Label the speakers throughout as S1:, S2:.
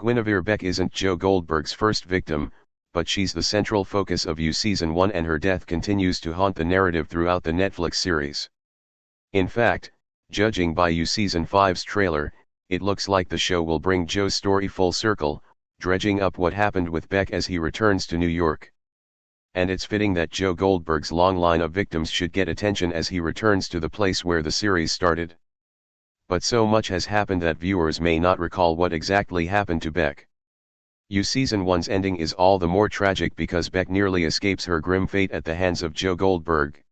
S1: Guinevere Beck isn't Joe Goldberg's first victim, but she's the central focus of Season 1 and her death continues to haunt the narrative throughout the Netflix series. In fact, judging by Season 5's trailer, it looks like the show will bring Joe's story full circle, dredging up what happened with Beck as he returns to New York. And it's fitting that Joe Goldberg's long line of victims should get attention as he returns to the place where the series started. But so much has happened that viewers may not recall what exactly happened to Beck. Season 1's ending is all the more tragic because Beck nearly escapes her grim fate at the hands of Joe Goldberg.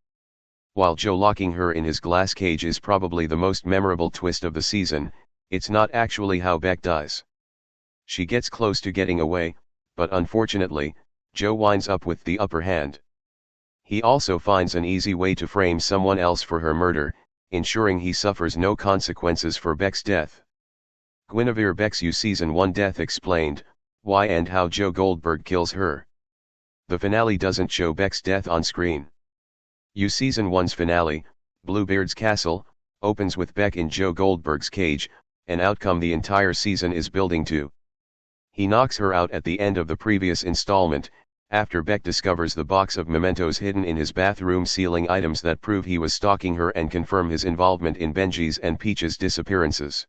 S1: While Joe locking her in his glass cage is probably the most memorable twist of the season, it's not actually how Beck dies. She gets close to getting away, but unfortunately, Joe winds up with the upper hand. He also finds an easy way to frame someone else for her murder, ensuring he suffers no consequences for Beck's death. Guinevere Beck's Season 1 death explained, why and how Joe Goldberg kills her. The finale doesn't show Beck's death on screen. Season 1's finale, Bluebeard's Castle, opens with Beck in Joe Goldberg's cage, an outcome the entire season is building to. He knocks her out at the end of the previous installment, after Beck discovers the box of mementos hidden in his bathroom ceiling, items that prove he was stalking her and confirm his involvement in Benji's and Peach's disappearances.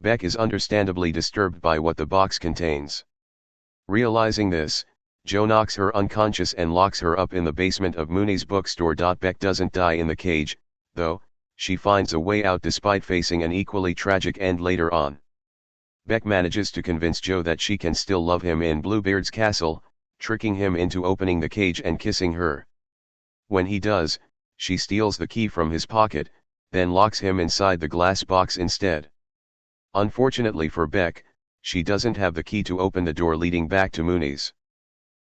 S1: Beck is understandably disturbed by what the box contains. Realizing this, Joe knocks her unconscious and locks her up in the basement of Mooney's bookstore. Beck doesn't die in the cage, though. She finds a way out despite facing an equally tragic end later on. Beck manages to convince Joe that she can still love him in Bluebeard's castle, tricking him into opening the cage and kissing her. When he does, she steals the key from his pocket, then locks him inside the glass box instead. Unfortunately for Beck, she doesn't have the key to open the door leading back to Mooney's.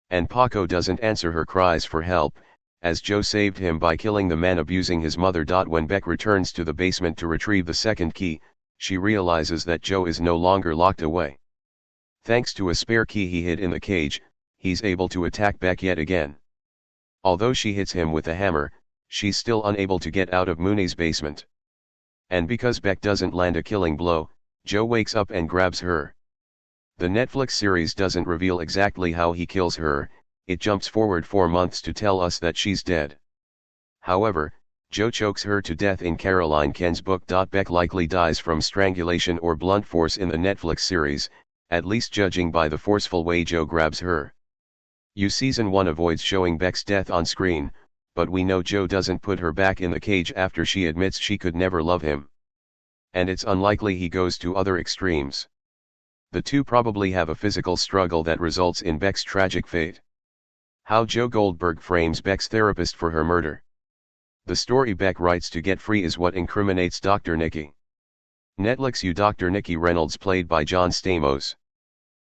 S1: And Paco doesn't answer her cries for help, as Joe saved him by killing the man abusing his mother. When Beck returns to the basement to retrieve the second key, she realizes that Joe is no longer locked away. Thanks to a spare key he hid in the cage, he's able to attack Beck yet again. Although she hits him with a hammer, she's still unable to get out of Mooney's basement. And because Beck doesn't land a killing blow, Joe wakes up and grabs her. The Netflix series doesn't reveal exactly how he kills her, it jumps forward 4 months to tell us that she's dead. However, Joe chokes her to death in Caroline Ken's book. Beck likely dies from strangulation or blunt force in the Netflix series, at least judging by the forceful way Joe grabs her. Season 1 avoids showing Beck's death on screen, but we know Joe doesn't put her back in the cage after she admits she could never love him. And it's unlikely he goes to other extremes. The two probably have a physical struggle that results in Beck's tragic fate. How Joe Goldberg frames Beck's therapist for her murder. The story Beck writes to get free is what incriminates Dr. Nikki. Netflix Dr. Nikki Reynolds played by John Stamos.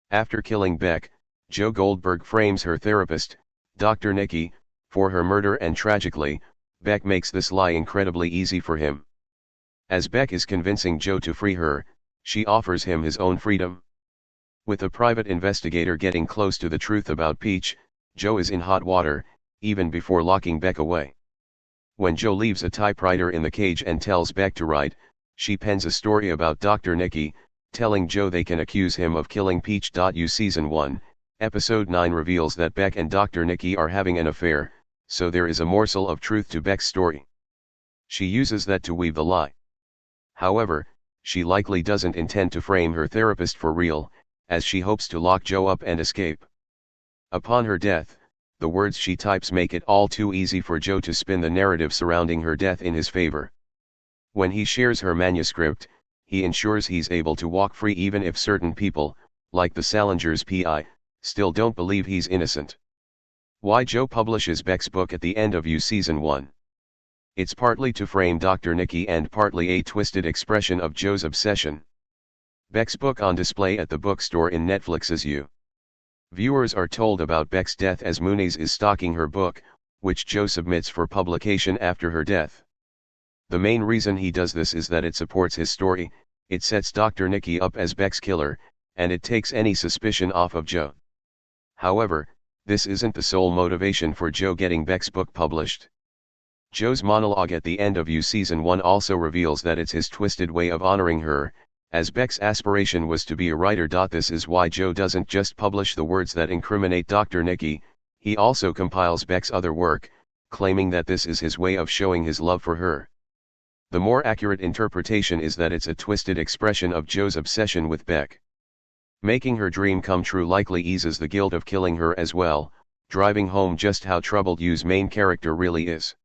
S1: After killing Beck, Joe Goldberg frames her therapist, Dr. Nikki, for her murder, and tragically, Beck makes this lie incredibly easy for him. As Beck is convincing Joe to free her, she offers him his own freedom. With a private investigator getting close to the truth about Peach, Joe is in hot water, even before locking Beck away. When Joe leaves a typewriter in the cage and tells Beck to write, she pens a story about Dr. Nikki, telling Joe they can accuse him of killing Peach. Season 1, Episode 9 reveals that Beck and Dr. Nikki are having an affair, so there is a morsel of truth to Beck's story. She uses that to weave the lie. However, she likely doesn't intend to frame her therapist for real, as she hopes to lock Joe up and escape. Upon her death, the words she types make it all too easy for Joe to spin the narrative surrounding her death in his favor. When he shares her manuscript, he ensures he's able to walk free even if certain people, like the Salinger's PI, still don't believe he's innocent. Why Joe publishes Beck's book at the end of Season 1. It's partly to frame Dr. Nikki and partly a twisted expression of Joe's obsession. Beck's book on display at the bookstore in Netflix's You. Viewers are told about Beck's death as Mooney's is stocking her book, which Joe submits for publication after her death. The main reason he does this is that it supports his story, it sets Dr. Nikki up as Beck's killer, and it takes any suspicion off of Joe. However, this isn't the sole motivation for Joe getting Beck's book published. Joe's monologue at the end of Season 1 also reveals that it's his twisted way of honoring her, as Beck's aspiration was to be a writer. This is why Joe doesn't just publish the words that incriminate Dr. Nikki, he also compiles Beck's other work, claiming that this is his way of showing his love for her. The more accurate interpretation is that it's a twisted expression of Joe's obsession with Beck. Making her dream come true likely eases the guilt of killing her as well, driving home just how troubled Yu's main character really is.